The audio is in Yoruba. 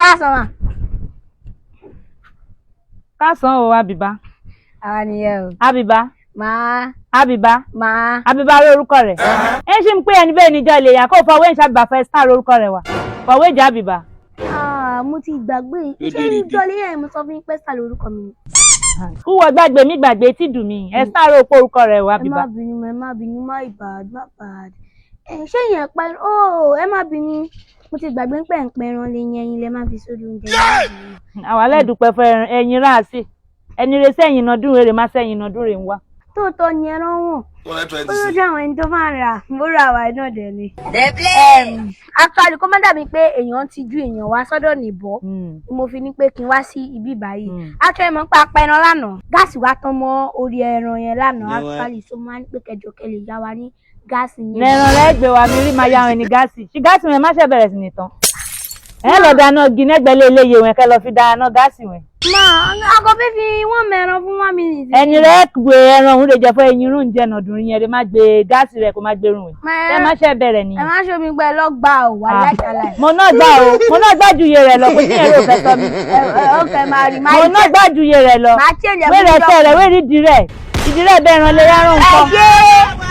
káàsán mà. Káàsán o Abiba. Àwa nìyẹn o. Abiba. Máa. Abiba. Máa. Abiba lórúkọ rẹ̀. Ẹ ṣì ń pè ẹni bẹ́ẹ̀ níjọ́ ilé ìyá kó fọwọ́ ìṣe Abiba fẹ́ star lórúkọ rẹ̀ wá. Fọwọ́ ìjà Abiba. Mo ti gbàgbé. Ṣé ìjọ ilé yẹn mo sọ fún yín pé star lórúkọ mi ni? Kúwọ gbàgbé mi gbàgbé tí dùn mí. Ẹ star lórúkọ orúkọ rẹ̀ wá Abiba. Ẹ má bínú, má bad. Ṣé yẹn pa ẹ má bínú. Mo ti gbàgbé pé ń pẹran lè yẹn ẹyin lẹ má fi sórí oúnjẹ. Àwa lẹ́dùpẹ́ fẹ́ ẹyin ráàsì. Ẹni re sẹ́yìn náà dúró rè má sẹ́yìn náà dúró rè ń wá. Tóòtọ́ ni ẹran wọ̀n. Ó lójú àwọn ẹni tó máa ń rà mo ra àwa náà dẹ̀ ni. Actually kó má dàbí pé èèyàn ti ju èèyàn wá sọ́dọ̀ nìbọ̀. Mo fi ní pé kí n wá sí ibi báyìí. Actually mo ń pa apẹran lánàá. Gáàsì wa tán mọ́ orí ẹran yẹn lánàá. Actually so máa ń pé kẹjọ kẹlẹ̀ yá wa ní gáàsì yẹn. Lẹ́ran rẹ̀ gbé wa mi rí máa yá wọn ní gáàsì. Ṣé gáàsì wọn má ṣe bẹ̀rẹ̀ sí ní tán? Ẹ lọ dáná gínẹ́gbẹ̀lẹ́ eléyè wọn kẹ́ lọ fi dáná gáàsì wọn. Àgọ́ fífi wọ́n mẹ́ran fún 1 minute. Ẹni rẹ̀ gbé ẹran òun lè jẹ fún ẹyin rún jẹ́ nàdùnrin yẹn rẹ̀ má gbé gáàsì rẹ̀ kó má gbé rún rẹ̀. Ẹ má ṣe bẹ̀rẹ̀ nìyẹn. Ẹ má ṣe omi gbẹ lọ́gbà ò wà láìkàlà. Mo náà gbà ju iye rẹ̀ lọ kó tí yẹn ló fẹ́ sọ mi. Okay, máa rí. Mo náà gbà ju iye rẹ̀ lọ. Máa change Wẹ́rẹ̀ ẹsẹ̀ rẹ̀ wẹ́rẹ̀ ìdí rẹ̀ bẹ́ẹ̀ ràn lé rárá nǹkan.